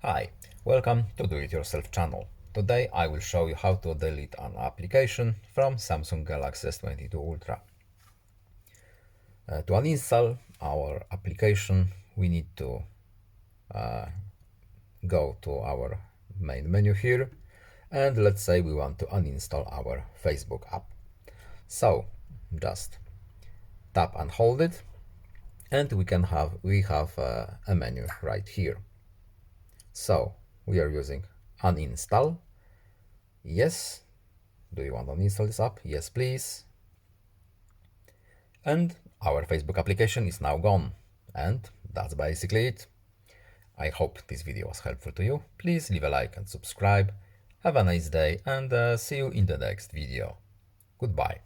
Hi, welcome to Do It Yourself channel. Today I will show you how to delete an application from Samsung Galaxy S22 Ultra. To uninstall our application, we need to go to our main menu here, and let's say we want to uninstall our Facebook app. So just tap and hold it, and we have a menu right here. So we are using uninstall. Yes. Do you want to uninstall this app? Yes, please. And our Facebook application is now gone. And that's basically it. I hope this video was helpful to you. Please leave a like and subscribe. Have a nice day and see you in the next video. Goodbye.